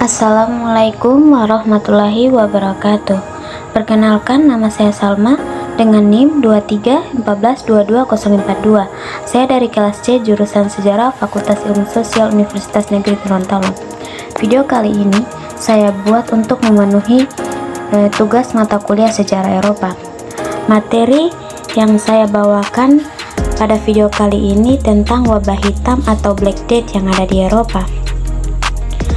Assalamualaikum warahmatullahi wabarakatuh. Perkenalkan, nama saya Salma dengan NIM 23142242. Saya dari kelas C jurusan Sejarah Fakultas Ilmu Sosial Universitas Negeri Gorontalo. Video kali ini saya buat untuk memenuhi tugas mata kuliah Sejarah Eropa. Materi yang saya bawakan pada video kali ini tentang wabah hitam atau Black Death yang ada di Eropa.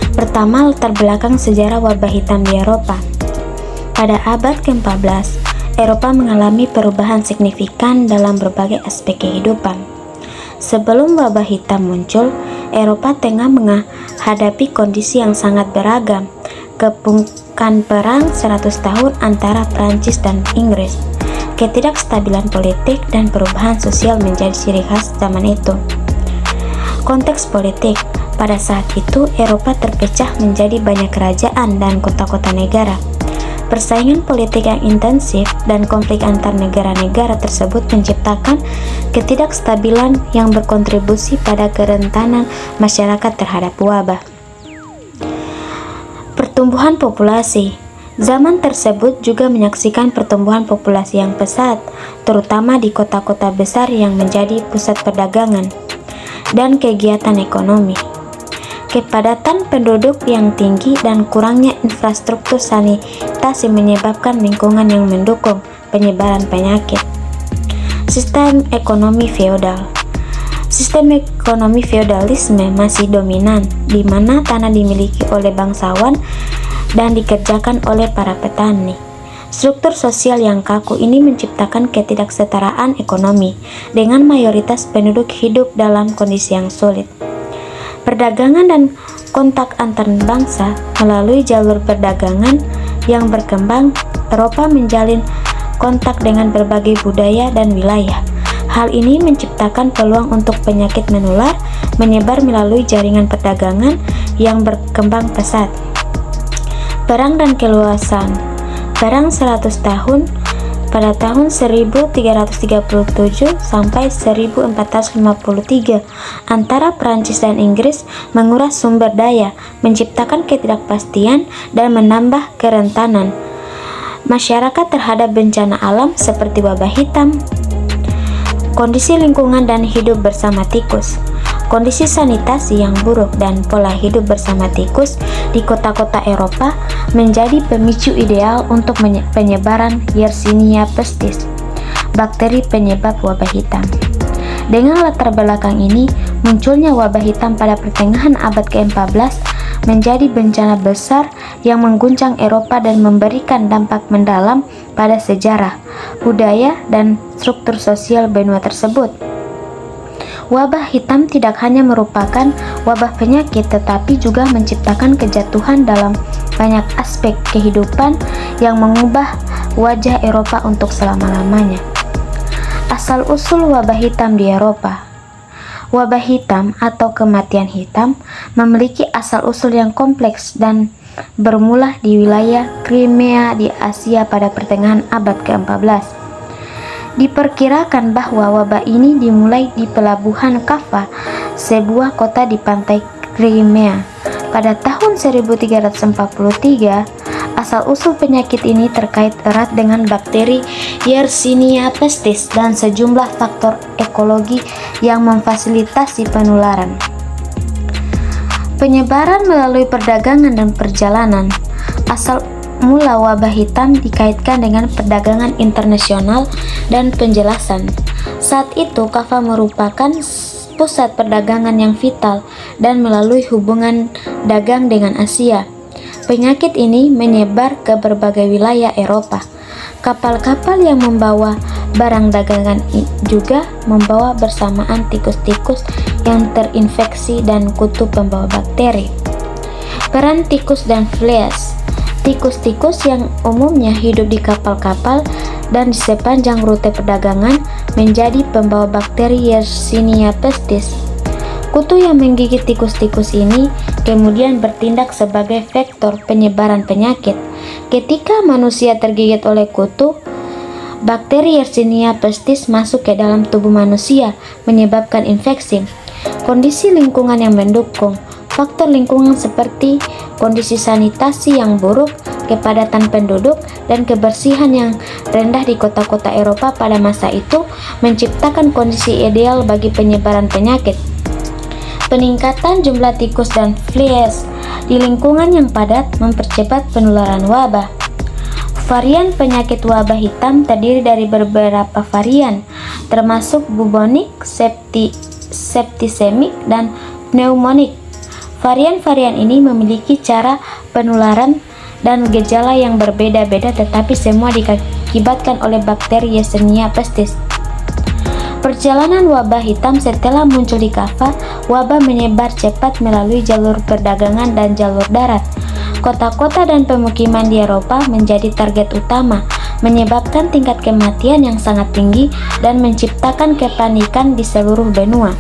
Pertama, latar belakang sejarah wabah hitam di Eropa. Pada abad ke-14, Eropa mengalami perubahan signifikan dalam berbagai aspek kehidupan. Sebelum wabah hitam muncul, Eropa tengah menghadapi kondisi yang sangat beragam. Kepungan perang 100 tahun antara Prancis dan Inggris, ketidakstabilan politik dan perubahan sosial menjadi ciri khas zaman itu. Konteks politik. Pada saat itu, Eropa terpecah menjadi banyak kerajaan dan kota-kota negara. Persaingan politik yang intensif dan konflik antar negara-negara tersebut menciptakan ketidakstabilan yang berkontribusi pada kerentanan masyarakat terhadap wabah. Pertumbuhan populasi. Zaman tersebut juga menyaksikan pertumbuhan populasi yang pesat, terutama di kota-kota besar yang menjadi pusat perdagangan dan kegiatan ekonomi. Kepadatan penduduk yang tinggi dan kurangnya infrastruktur sanitasi menyebabkan lingkungan yang mendukung penyebaran penyakit. Sistem ekonomi feodal. Sistem ekonomi feodalisme masih dominan, di mana tanah dimiliki oleh bangsawan dan dikerjakan oleh para petani. Struktur sosial yang kaku ini menciptakan ketidaksetaraan ekonomi, dengan mayoritas penduduk hidup dalam kondisi yang sulit. Perdagangan dan kontak antar bangsa. Melalui jalur perdagangan yang berkembang, Eropa menjalin kontak dengan berbagai budaya dan wilayah. Hal ini menciptakan peluang untuk penyakit menular menyebar melalui jaringan perdagangan yang berkembang pesat. Perang dan keluasan. Perang 100 tahun pada tahun 1337 sampai 1453 antara Prancis dan Inggris menguras sumber daya, menciptakan ketidakpastian dan menambah kerentanan masyarakat terhadap bencana alam seperti wabah hitam. Kondisi lingkungan dan hidup bersama tikus. Kondisi sanitasi yang buruk dan pola hidup bersama tikus di kota-kota Eropa menjadi pemicu ideal untuk penyebaran Yersinia pestis, bakteri penyebab wabah hitam. Dengan latar belakang ini, munculnya wabah hitam pada pertengahan abad ke-14 menjadi bencana besar yang mengguncang Eropa dan memberikan dampak mendalam pada sejarah, budaya, dan struktur sosial benua tersebut. Wabah hitam tidak hanya merupakan wabah penyakit, tetapi juga menciptakan kejatuhan dalam banyak aspek kehidupan yang mengubah wajah Eropa untuk selama-lamanya. Asal-usul wabah hitam di Eropa. Wabah hitam atau kematian hitam memiliki asal-usul yang kompleks dan bermula di wilayah Crimea di Asia pada pertengahan abad ke-14. Diperkirakan bahwa wabah ini dimulai di pelabuhan Kaffa, sebuah kota di pantai Crimea. Pada tahun 1343, asal-usul penyakit ini terkait erat dengan bakteri Yersinia pestis dan sejumlah faktor ekologi yang memfasilitasi penularan. Penyebaran melalui perdagangan dan perjalanan. Asal mula wabah hitam dikaitkan dengan perdagangan internasional dan penjelasan. Saat itu, Kaffa merupakan pusat perdagangan yang vital dan melalui hubungan dagang dengan Asia. Penyakit ini menyebar ke berbagai wilayah Eropa. Kapal-kapal yang membawa barang dagangan juga membawa bersamaan tikus-tikus yang terinfeksi dan kutu pembawa bakteri. Peran tikus dan fleas. Tikus-tikus yang umumnya hidup di kapal-kapal dan di sepanjang rute perdagangan menjadi pembawa bakteri Yersinia pestis. Kutu yang menggigit tikus-tikus ini kemudian bertindak sebagai vektor penyebaran penyakit. Ketika manusia tergigit oleh kutu, bakteri Yersinia pestis masuk ke dalam tubuh manusia, menyebabkan infeksi. Kondisi lingkungan yang mendukung. Faktor lingkungan seperti kondisi sanitasi yang buruk, kepadatan penduduk, dan kebersihan yang rendah di kota-kota Eropa pada masa itu menciptakan kondisi ideal bagi penyebaran penyakit. Peningkatan jumlah tikus dan fleas di lingkungan yang padat mempercepat penularan wabah. Varian penyakit wabah hitam terdiri dari beberapa varian, termasuk bubonic, septicemic, dan pneumonic. Varian-varian ini memiliki cara penularan dan gejala yang berbeda-beda, tetapi semua diakibatkan oleh bakteri Yersinia pestis. Perjalanan wabah hitam setelah muncul di Kaffa, wabah menyebar cepat melalui jalur perdagangan dan jalur darat. Kota-kota dan pemukiman di Eropa menjadi target utama, menyebabkan tingkat kematian yang sangat tinggi dan menciptakan kepanikan di seluruh benua.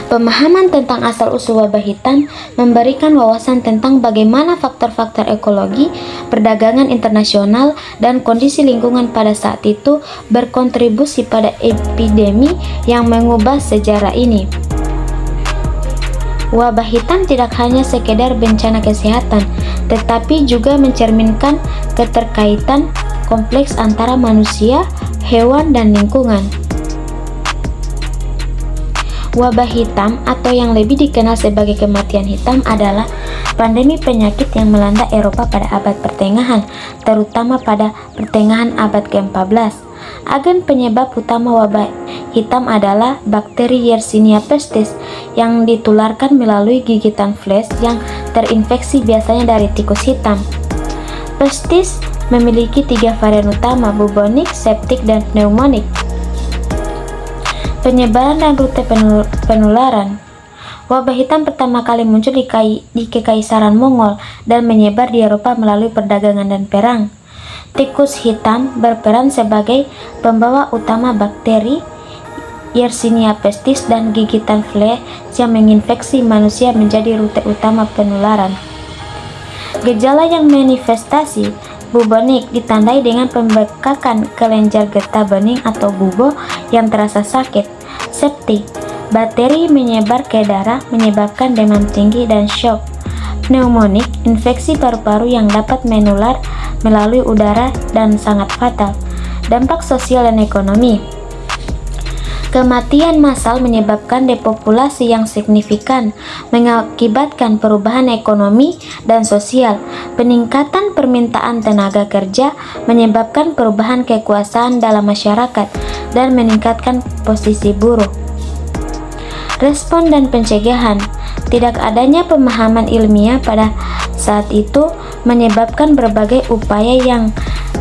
Pemahaman tentang asal-usul wabah hitam memberikan wawasan tentang bagaimana faktor-faktor ekologi, perdagangan internasional, dan kondisi lingkungan pada saat itu berkontribusi pada epidemi yang mengubah sejarah ini. Wabah hitam tidak hanya sekedar bencana kesehatan, tetapi juga mencerminkan keterkaitan kompleks antara manusia, hewan, dan lingkungan. Wabah hitam atau yang lebih dikenal sebagai kematian hitam adalah pandemi penyakit yang melanda Eropa pada abad pertengahan, terutama pada pertengahan abad ke-14. Agen penyebab utama wabah hitam adalah bakteri Yersinia pestis yang ditularkan melalui gigitan fleas yang terinfeksi biasanya dari tikus hitam. Pestis memiliki 3 varian utama, bubonic, septic, dan pneumonic. Penyebaran dan rute penularan. Wabah hitam pertama kali muncul di Kekaisaran Mongol dan menyebar di Eropa melalui perdagangan dan perang. Tikus hitam berperan sebagai pembawa utama bakteri Yersinia pestis dan gigitan fleas yang menginfeksi manusia menjadi rute utama penularan. Gejala yang manifestasi. Bubonic ditandai dengan pembekakan kelenjar getah bening atau bubo yang terasa sakit. Septic, bakteri menyebar ke darah menyebabkan demam tinggi dan shock. Pneumonic, infeksi paru-paru yang dapat menular melalui udara dan sangat fatal. Dampak sosial dan ekonomi. Kematian massal menyebabkan depopulasi yang signifikan, mengakibatkan perubahan ekonomi dan sosial. Peningkatan permintaan tenaga kerja menyebabkan perubahan kekuasaan dalam masyarakat dan meningkatkan posisi buruh. Respon dan pencegahan. Tidak adanya pemahaman ilmiah pada saat itu menyebabkan berbagai upaya yang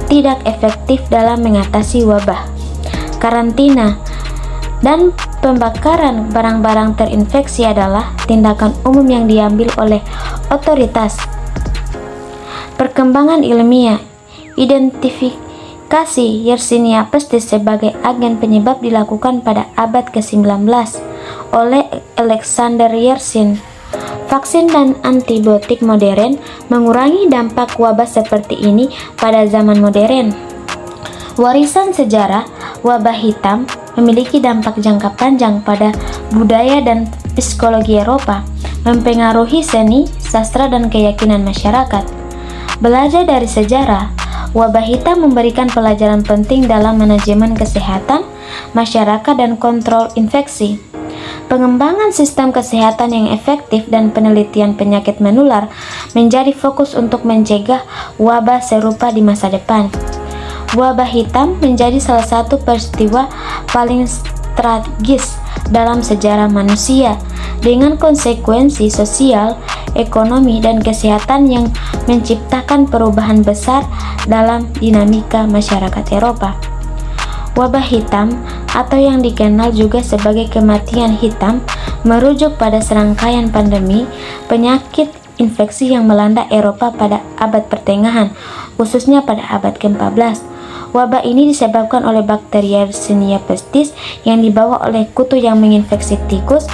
tidak efektif dalam mengatasi wabah. Karantina dan pembakaran barang-barang terinfeksi adalah tindakan umum yang diambil oleh otoritas. Perkembangan ilmiah. Identifikasi Yersinia pestis sebagai agen penyebab dilakukan pada abad ke-19 oleh Alexander Yersin. Vaksin dan antibiotik modern mengurangi dampak wabah seperti ini pada zaman modern. Warisan sejarah. Wabah hitam memiliki dampak jangka panjang pada budaya dan psikologi Eropa, mempengaruhi seni, sastra, dan keyakinan masyarakat. Belajar dari sejarah, wabah hitam memberikan pelajaran penting dalam manajemen kesehatan, masyarakat, dan kontrol infeksi. Pengembangan sistem kesehatan yang efektif dan penelitian penyakit menular menjadi fokus untuk mencegah wabah serupa di masa depan. Wabah hitam menjadi salah satu peristiwa paling tragis dalam sejarah manusia, dengan konsekuensi sosial, ekonomi, dan kesehatan yang menciptakan perubahan besar dalam dinamika masyarakat Eropa. Wabah hitam, atau yang dikenal juga sebagai kematian hitam, merujuk pada serangkaian pandemi penyakit infeksi yang melanda Eropa pada abad pertengahan, khususnya pada abad ke-14. Wabah ini disebabkan oleh bakteri Yersinia pestis yang dibawa oleh kutu yang menginfeksi tikus.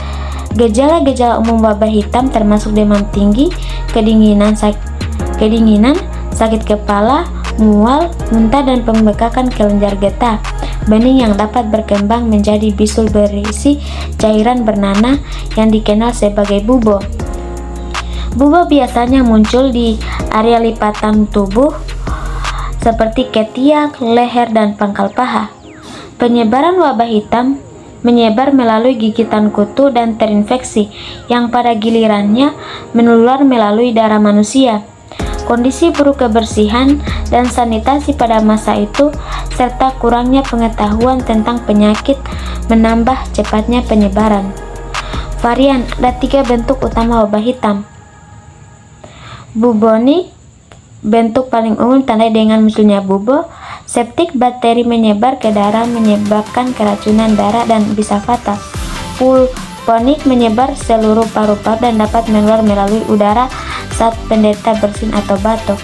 Gejala-gejala umum wabah hitam termasuk demam tinggi, kedinginan, sakit kepala, mual, muntah, dan pembekakan kelenjar getah bening yang dapat berkembang menjadi bisul berisi cairan bernanah yang dikenal sebagai bubo. Bubo biasanya muncul di area lipatan tubuh seperti ketiak, leher, dan pangkal paha. Penyebaran wabah hitam menyebar melalui gigitan kutu dan terinfeksi, yang pada gilirannya menular melalui darah manusia. Kondisi buruk kebersihan dan sanitasi pada masa itu, serta kurangnya pengetahuan tentang penyakit menambah cepatnya penyebaran. Varian: ada 3 bentuk utama wabah hitam. Bubonik, bentuk paling umum tandai dengan munculnya bubo. Septik, bakteri menyebar ke darah menyebabkan keracunan darah dan bisa fatal. Pulmonik, menyebar seluruh paru-paru dan dapat menular melalui udara saat penderita bersin atau batuk.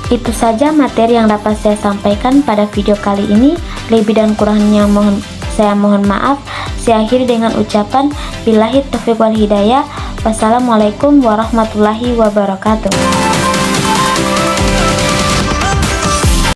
Itu saja materi yang dapat saya sampaikan pada video kali ini. Lebih dan kurangnya saya mohon maaf. Saya akhiri dengan ucapan billahi taufiq wal hidayah. Wassalamualaikum warahmatullahi wabarakatuh.